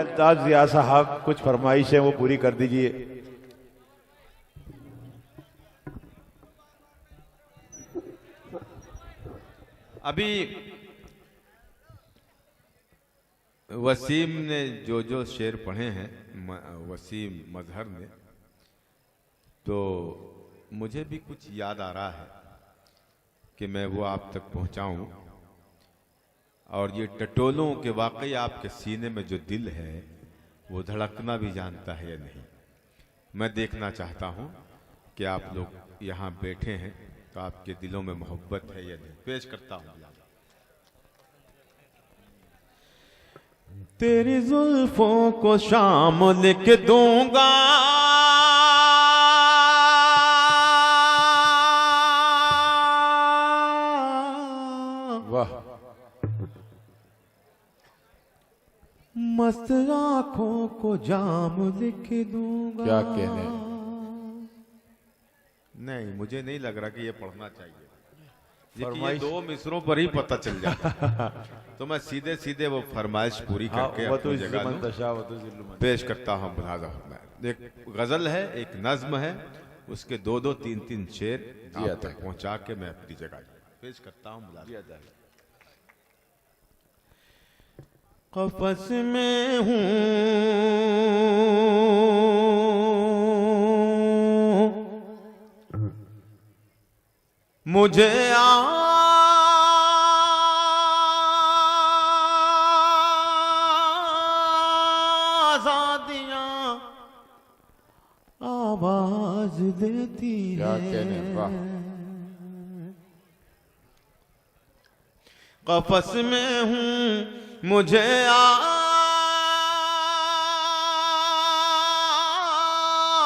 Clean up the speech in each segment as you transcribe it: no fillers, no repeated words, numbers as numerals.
अल्ताफ जिया साहब कुछ फरमाइश है वो पूरी कर दीजिए। अभी वसीम ने जो शेर पढ़े हैं, वसीम मजहर ने, तो मुझे भी कुछ याद आ रहा है कि मैं वो आप तक पहुंचाऊं। और ये टटोलों के वाकई आपके सीने में जो दिल है वो धड़कना भी जानता है या नहीं, मैं देखना चाहता हूं कि आप लोग यहाँ बैठे हैं तो आपके दिलों में मोहब्बत है या नहीं। पेश करता हूं। तेरी जुल्फों को शाम लिख दूंगा, वाह, मस्त आंखों को जाम लिख दूंगा। क्या कहने। नहीं, मुझे नहीं लग रहा कि ये पढ़ना चाहिए, ये दो मिसरों पर ही पता चल जाता तो मैं सीधे सीधे वो फरमाइश पूरी करके अपनी जगह पेश करता हूँ। एक गजल है, एक नज्म है, उसके दो दो तीन तीन शेर आप तक पहुंचा के मैं अपनी जगह पेश करता हूँ। क़फ़स में हूँ मुझे आज़ादियाँ आवाज देती है। क़फ़स में हूँ मुझे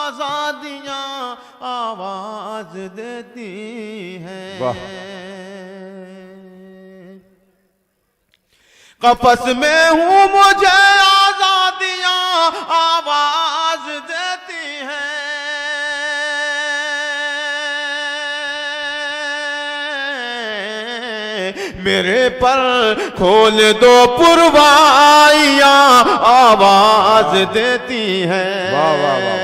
आज़ादियाँ आवाज देती हैं। क़फ़स में हूँ मुझे आज़ादियाँ आवाज देती हैं। मेरे पर खोल दो पुरवाइयाँ आवाज देती हैं। वाह वाह वाह।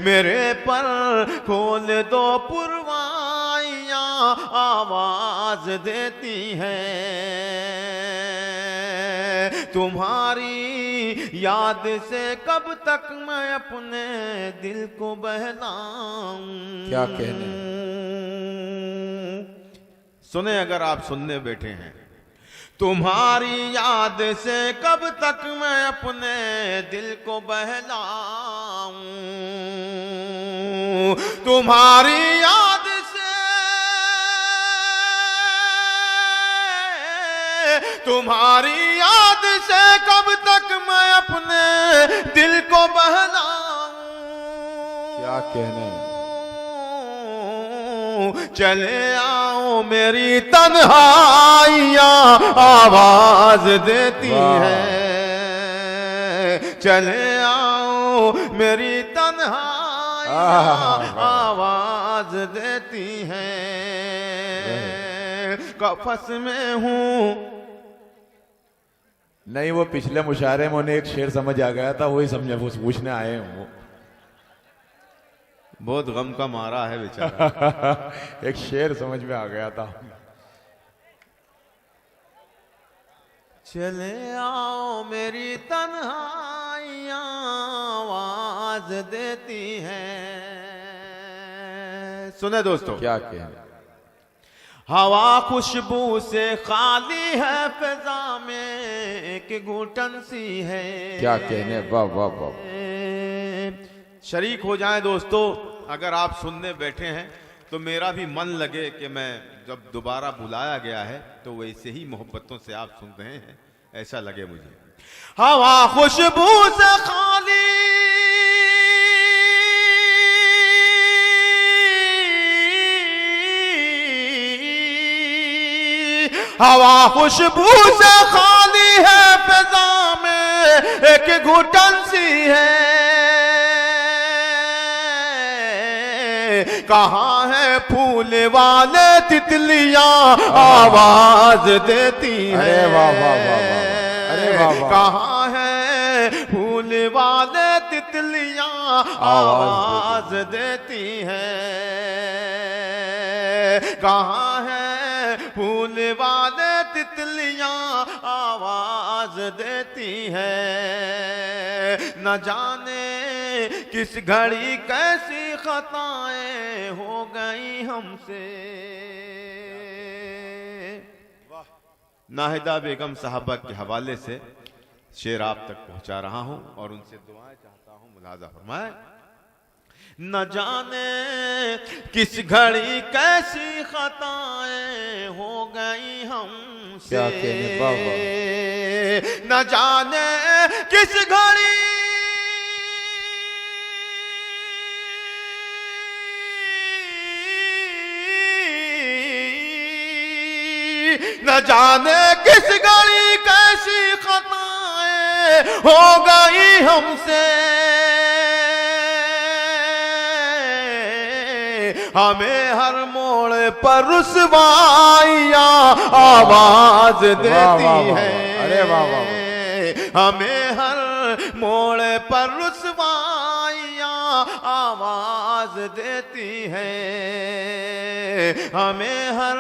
मेरे पर खोल दो पुरवाइयाँ आवाज देती हैं। तुम्हारी याद से कब तक मैं अपने दिल को बहलाऊं। क्या कहने। सुने अगर आप सुनने बैठे हैं। तुम्हारी याद से कब तक मैं अपने दिल को बहलाऊं। तुम्हारी याद से, तुम्हारी याद से कब तक मैं अपने दिल को बहलाऊं। क्या कहने। चले आओ मेरी तन्हाइयाँ आवाज देती हैं। चले आओ मेरी तन्हाइयाँ आवाज देती हैं। क़फ़स में हूँ। नहीं, वो पिछले मुशायरे में उन्हें एक शेर समझ आ गया था, वही समझे वो पूछने आए हैं। वो बहुत गम का मारा है बेचारा। एक शेर समझ में आ गया था। चले आओ मेरी तन्हाइयाँ आवाज देती हैं। सुने दोस्तों, क्या कहने। हवा खुशबू से खाली है, फिजा में एक घुटन सी है। क्या कहने। वाह वाह वाह। शरीक हो जाएं दोस्तों। अगर आप सुनने बैठे हैं तो मेरा भी मन लगे कि मैं जब दोबारा बुलाया गया है तो वैसे ही मोहब्बतों से आप सुन रहे हैं, ऐसा लगे मुझे। हवा खुशबू से खाली, हवा खुशबू से खाली है, फिजा में एक घुटन सी है। कहाँ है फूल वाले तितलियां आवाज देती हैं। अरे वाह वाह वाह वाह। अरे वाह वाह। कहाँ है वाले तितलियां आवाज देती हैं। कहाँ है फूल वाले तितलियां आवाज देती हैं। न जाने किस घड़ी कैसी खताएं हो गई हमसे। नाहिदा बेगम साहबा के हवाले से शेर आप तक पहुंचा रहा हूं और उनसे दुआएं चाहता हूं, मुलाजा फरमाए। न जाने किस घड़ी कैसी खताएं हो गई हमसे। क्या कहने बाबा। न जाने किस घड़ी न जाने किस घड़ी कैसी खताएं हो गई हमसे। हमें हर मोड़ पर रुसवाइयां आवाज देती है। अरे वाह वाह। हमें हर मोड़ पर रुसवाइयां आवाज देती है। हमें हर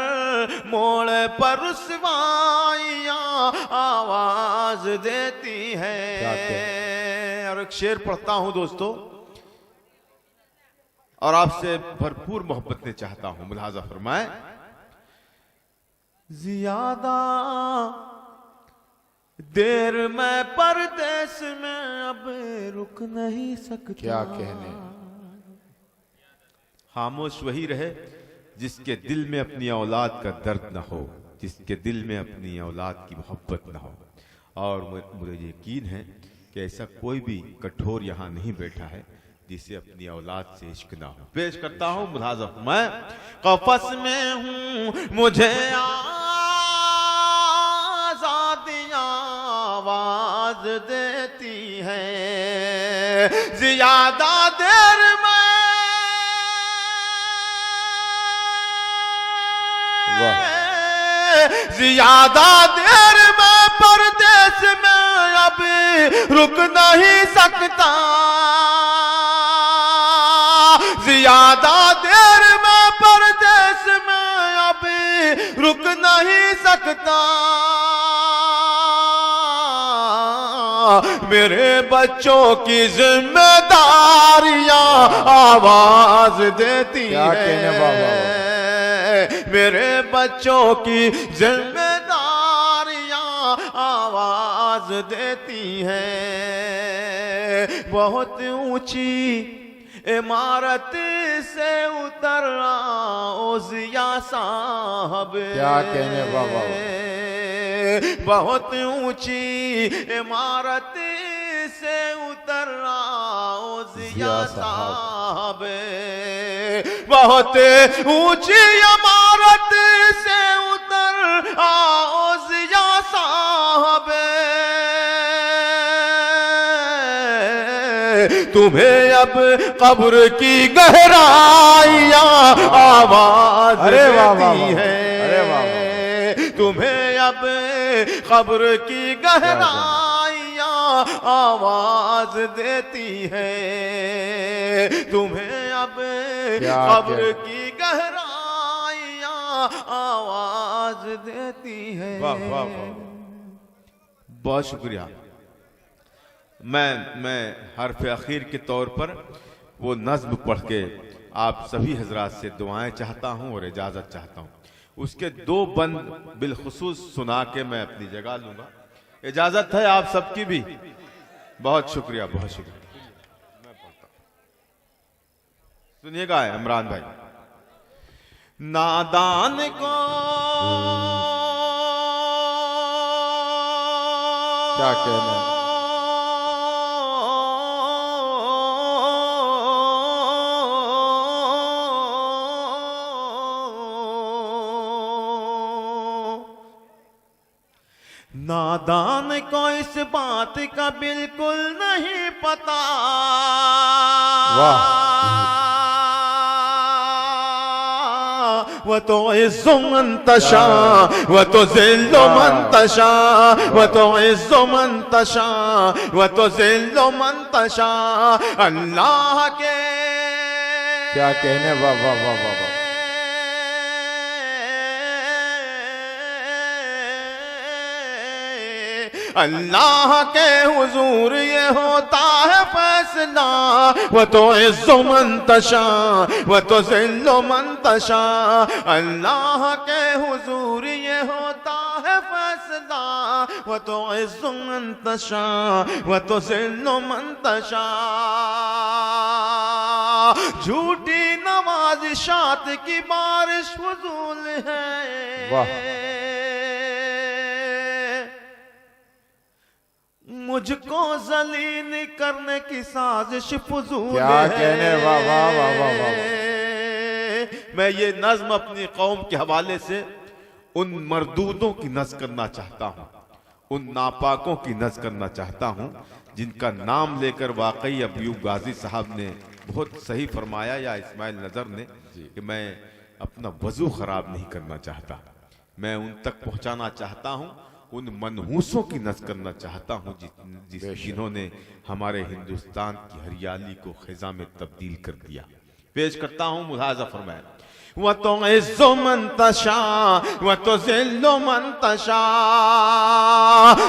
मोड़ पर रुसवाइयां आवाज देती है। और एक शेर पढ़ता हूं दोस्तों और आपसे भरपूर मोहब्बतें चाहता हूं, मुलाजा फरमाए। ज्यादा देर मैं परदेश में अब रुक नहीं सकता। क्या कहने। खामोश वही रहे जिसके दिल में अपनी औलाद का दर्द न हो, जिसके दिल में अपनी औलाद की मोहब्बत न हो। और मुझे यकीन है कि ऐसा कोई भी कठोर यहाँ नहीं बैठा है जिसे अपनी औलाद से इश्क ना हो। पेश करता हूँ मुलाजा, मैं कफस में हूँ मुझे आज़ादियाँ आवाज देती है। ज्यादा देर में ज्यादा देर में परदेश में अब रुक नहीं सकता। ज्यादा देर में परदेश में अब रुक नहीं सकता। मेरे बच्चों की जिम्मेदारियां आवाज देती क्या कहने बाबा। है। मेरे बच्चों की जिम्मेदारियां आवाज देती हैं। बहुत ऊंची इमारत से उतरना ओ जिया साहब। क्या कहने बाबा। बहुत ऊंची इमारत से उतरना ओ जिया साहब। बहुत ऊंची इमारत से उतर आओ जिया साहब। तुम्हें अब कब्र की गहराइयां आवाज देती है। अरे वाह। तुम्हें अब कब्र की गहराइयां आवाज देती है। तुम्हें अब कब्र की गहराइयां आवाज देती है। वाह वाह वाह। बहुत शुक्रिया। मैं हर्फ अखीर के तौर पर वो नज्म पढ़ के आप सभी हजरात से दुआएं चाहता हूं और इजाजत चाहता हूं। उसके दो बंद बिलखुसूस सुना के मैं अपनी जगह लूंगा। इजाजत है आप सबकी भी। बहुत शुक्रिया, बहुत शुक्रिया। सुनिएगा इमरान भाई। नादान को क्या कहना। नादान को इस बात का बिल्कुल नहीं पता। व तो इज़्ज़ु मन तशा व तो ज़िल्लु मन तशा व तो इज़्ज़ु मन तशा व तो ज़िल्लु मन तशा। अल्लाह के क्या कहने, वाह वाह वाह वाह वाह। अल्लाह के हुजूर ये होता है फैसला। व तो इज़्ज़ु मन तशा व तो ज़िल्लु मन तशा। अल्लाह के हुजूर ये होता है फैसला। व तो इज़्ज़ु मन तशा व तो ज़िल्लु मन तशा। झूठी नवाज़िशात की बारिश फुजूल है। वाह। मुझको जलील करने की साजिश फुजूल क्या है। कहने, वाह वाह वाह वाह वाह। मैं ये नज्म अपनी कौम के हवाले से उन मरदूदों की नज़्म करना चाहता हूँ, उन नापाकों की नज़्म करना चाहता हूँ जिनका नाम लेकर वाकई अयूब गाजी साहब ने बहुत सही फरमाया, या इस्माइल नज़र ने, कि मैं अपना वजू खराब नहीं करना चाहता। मैं उन तक पहुँचाना चाहता हूँ, उन मनहूसों की नज़्म करना चाहता हूँ जिन्होंने हमारे हिंदुस्तान की हरियाली को खिज़ा में तब्दील कर दिया। पेश करता हूँ, मुलाज़ा फरमाए। व तो इज़्ज़ु मन तशा व तो ज़िल्लु मन तशा।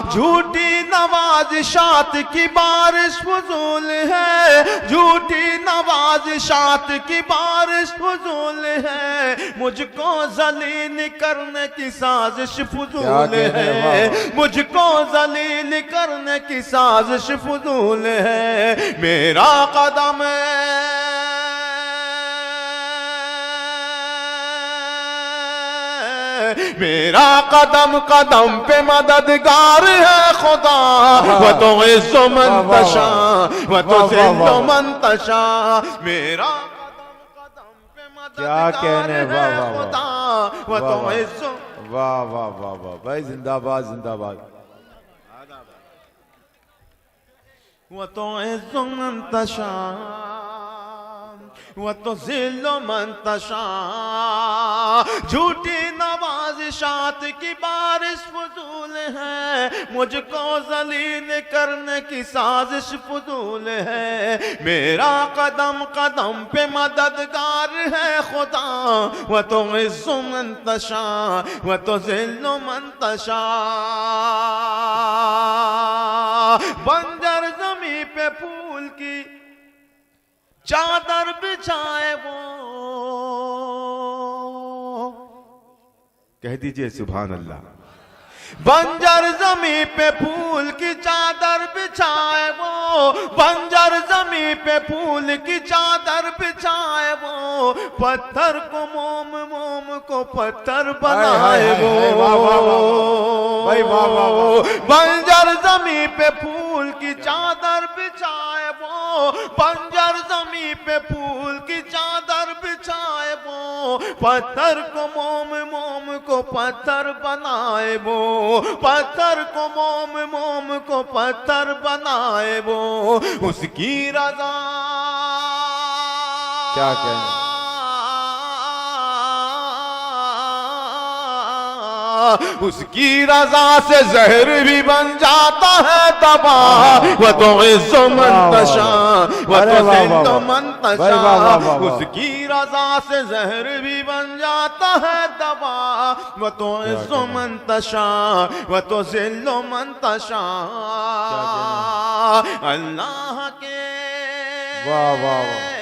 झूठी नवाज़िशात की बारिश फुजूल है। झूठी नवाज़िशात की बारिश फुजूल है। मुझको जलील करने की साजिश फुजूल है। मुझको जलील करने की साजिश फुजूल है। मेरा कदम मेरा कदम कदम पे मददगार है खुदा। व तो इज़्ज़ु मन तशा व तो ज़िल्लु मन तशा। मेरा कदम कदम पे मददगार है खुदा। व तो इज़्ज़ु, वाह वाह वाह वाह भाई, जिंदाबाद जिंदाबाद। व तो इज़्ज़ु मन तशा व तो ज़िल्लु मन तशा। झूठी नवाज़िशात की बारिश फुजूल है। मुझको जलील करने की साजिश फुजूल है। मेरा कदम कदम पे मददगार है खुदा। व तो इज़्ज़ु मन तशा व तो ज़िल्लु मन तशा। बंजर ज़मीं पे फूल की चादर बिछाए वो, कह दीजिए सुभान अल्लाह। बंजर जमी पे फूल की चादर बिछाए वो। बंजर जमी पे फूल की चादर बिछाए वो। पत्थर को मोम, मोम को पत्थर बनाए वो। भाई वाह वाह वाह। बंजर जमी पे फूल की चादर बिछाए वो। बंजर जमी पे फूल की चादर बिछाए वो। पत्थर को मोम, मोम को पत्थर बनाए वो। पत्थर को मोम, मोम को पत्थर बनाए वो। उसकी रज़ा, क्या कहना, उसकी रज़ा से जहर भी बन जाता है तबाह। व तो इज़्ज़ु मन तशा व तो ज़िल्लु मन तशा। उसकी रज़ा से जहर भी बन जाता है तबाह। व तो इज़्ज़ु मन तशा व तो ज़िल्लु मन तशा। अल्लाह के, वाह वाह वाह।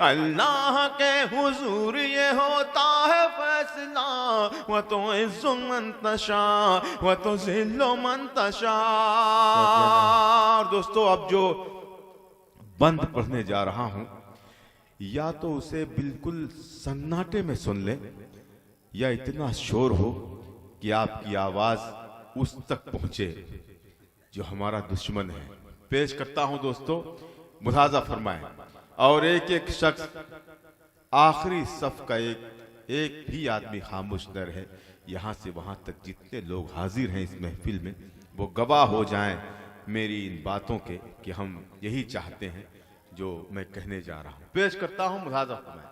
अल्लाह के हुजूर ये होता है फैसला। व तो इज़्ज़ु मन तशा व तो ज़िल्लु मन तशा। और दोस्तों, अब जो बंद पढ़ने जा रहा हूं, या तो उसे बिल्कुल सन्नाटे में सुन ले, या इतना शोर हो कि आपकी आवाज उस तक पहुंचे जो हमारा दुश्मन है। पेश करता हूं दोस्तों, मुलाज़ा फरमाएं। और एक एक शख्स, आखिरी सफ का एक भी आदमी खामोश न रहे। यहाँ से वहाँ तक जितने लोग हाजिर हैं इस महफिल में, वो गवाह हो जाएं मेरी इन बातों के कि हम यही चाहते हैं जो मैं कहने जा रहा हूँ। पेश करता हूँ, मुलाज़ा फरमाएं।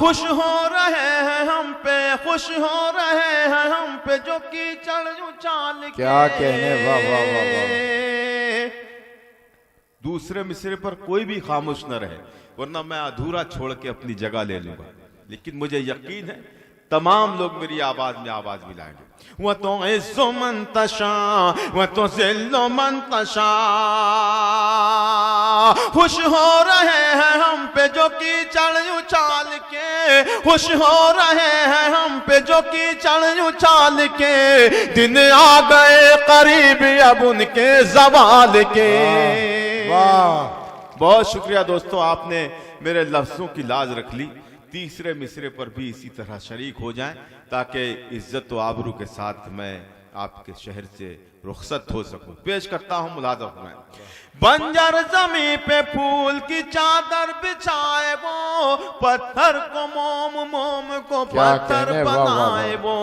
खुश हो रहे हैं हम पे, खुश हो रहे हैं हम पे जो कीचड़ उछाल के। क्या कहने, वाह वाह वाह वाह। दूसरे मिसरे पर कोई भी खामोश न रहे, वरना मैं अधूरा छोड़ के अपनी जगह ले लूंगा। लेकिन मुझे यकीन है तमाम लोग मेरी आवाज में आवाज मिलाएंगे। वह तो इज़्ज़ो मन तशा वह तो ज़िल्लो मन तशा। खुश हो रहे हैं हम पे जो कीचड़ उछाल के, खुश हो रहे हैं हम पे जो कीचड़ उछाल के। दिन आ गए करीब अब उनके ज़वाल के। वाह, बहुत शुक्रिया दोस्तों, आपने मेरे लफ्जों की लाज रख ली। तीसरे मिसरे पर भी इसी तरह शरीक हो जाएं ताकि इज्जत व आबरू के साथ मैं आपके शहर से रुखसत हो सकूं। पेश करता हूं मुलाज़ा फरमाएं। बंजर जमी पे फूल की चादर बिछाए वो, पत्थर को मोम, मोम को पत्थर बनाए वो।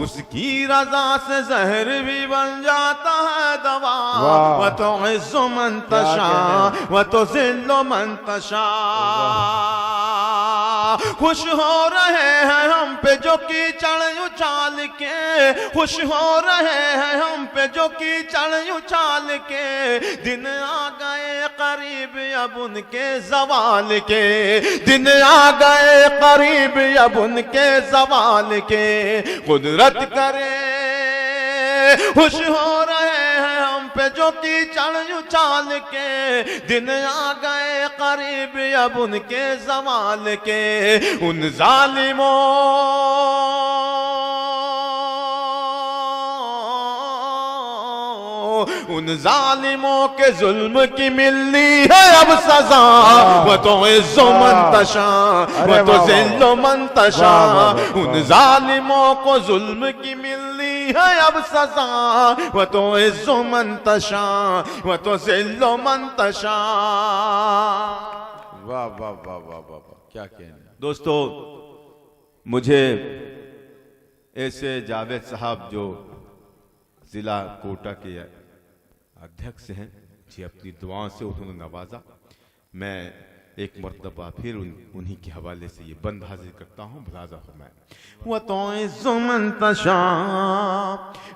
उसकी रजा से जहर भी बन जाता है दवा। वह तो इज़्ज़ो मन तशा वह तो ज़िल्लो मन तशा। खुश हो रहे हैं हम पे जो कीचड़ उछाल के, खुश हो रहे हैं हम पे जो कीचड़ उछाल के। दिन आ गए करीब अब उनके ज़वाल के, दिन आ गए करीब अब उनके ज़वाल के। कुदरत करे खुश हो रहे हैं हम पे जो कीचड़ उछाल के। दिन आ गए करीब अब उनके ज़वाल के। उन जालिमों उन जालिमों के जुल्म की मिलनी है अब सजा। वह तो इज़्ज़ो मन तशा वह तो ज़िल्लो मन तशा। उन जालिमों को जुल्म की मिलनी है अब सजा। वह तो इज़्ज़ो मन तशा वह तो ज़िल्लो मन तशा। वाह वाह वाह वाह वाह वाह, क्या कहने। दोस्तों, मुझे ऐसे जावेद साहब जो जिला कोटा के अध्यक्ष हैं, जी अपनी दुआओं से उन्होंने नवाजा। मैं एक मर्तबा फिर उन्हीं के हवाले से ये बंद हाजिर करता हूँ। मुलाज़ा फरमाएं। वह तो इज़्ज़ो मन तशा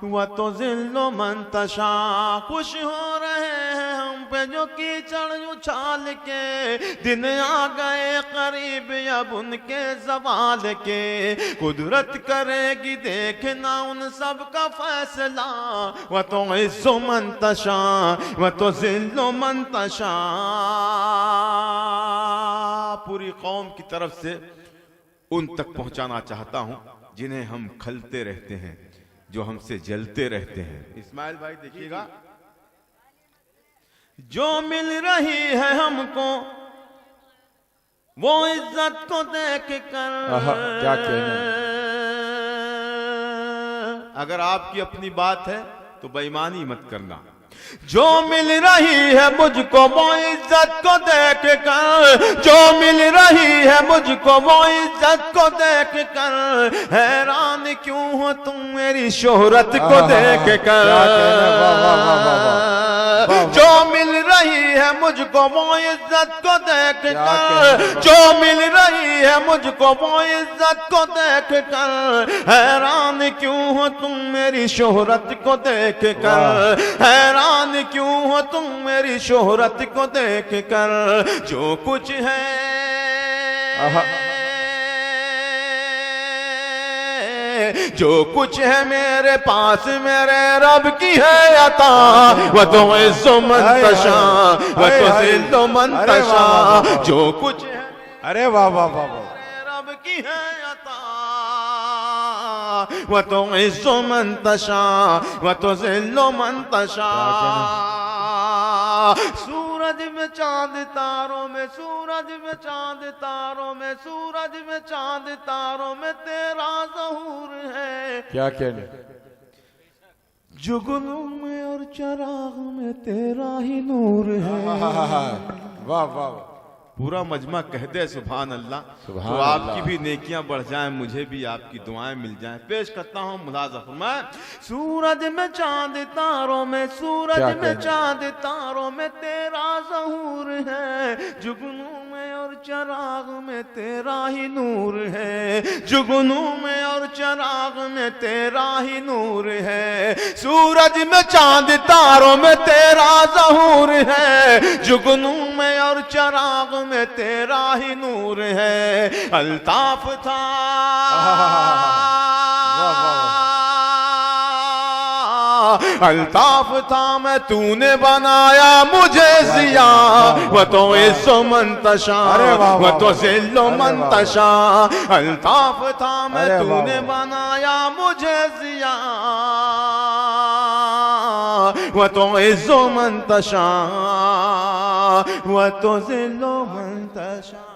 वह तो ज़िल्लो मन तशा। खुश हो रहे हैं हम पे जो कीचड़ उछाल के। दिन आ गए करीब अब उनके ज़वाल के। कुदरत करेगी देखना उन सब का फैसला। वह तो इज़्ज़ो मन तशा वह तो ज़िल्लो मन तशा। पूरी कौम की तरफ से उन तक पहुंचाना चाहता हूं जिन्हें हम खलते रहते हैं, जो हमसे जलते रहते हैं। इस्माइल भाई देखिएगा। जो मिल रही है हमको वो इज्जत को देख कर। क्या कहना। अगर आपकी अपनी बात है तो बेईमानी मत करना। जो मिल रही है मुझको वो इज्जत को देख कर, जो मिल रही है मुझको वो इज्जत को देख कर। हैरान क्यों हो तुम मेरी शोहरत को देख कर। जो मिल रही है मुझको वो इज्जत को देख कर, जो मिल रही है मुझको वो इज्जत को देख कर। हैरान क्यों हो तुम मेरी शोहरत को देख कर। हैरान क्यों हो तुम मेरी शोहरत को देख कर। जो कुछ है जो कुछ है मेरे पास मेरे रब की है अता। वह तो इज़्ज़ो मन तशा वह तो ज़िल्लो मन तशा। जो कुछ है अरे वाह वाह वाह वाह, रब की है अता। वह तो इज़्ज़ो मन तशा वह तो ज़िल्लो मन तशा। सूरज में चांद तारों में, सूरज में चांद तारों में, सूरज में चांद तारों में तेरा ज़हूर है। क्या कहने। जुगनू में और चराग में तेरा ही नूर है। वाह वाह वाह, पूरा मजमा कह दे सुभान अल्लाह, सुभान तो अल्लाह। आपकी भी नेकियां बढ़ जाएं, मुझे भी आपकी दुआएं मिल जाएं। पेश करता हूं मुलाजा फरमाए। सूरज में चांद तारों में, सूरज क्या में कहना? चांद तारों में तेरा ज़हूर है, जुगनू में और चराग में तेरा ही नूर है, जुगनू में और चराग में तेरा ही नूर है। सूरज में चांद तारों में तेरा ज़हूर है, जुगनू में और चराग में तेरा ही नूर है। अल्ताफ था अल्ताफ था मैं तूने बनाया मुझे जिया, वह तो इज़्ज़ो मंतशा अरे वाह, वह तो वाह, ज़िल्लो अरे वाह। मंतशा। अल्ताफ था मैं अरे वाह, तूने वाह। बनाया मुझे जिया, वह तो इज़्ज़ो मंतशा वह तो ज़िल्लो मंतशा।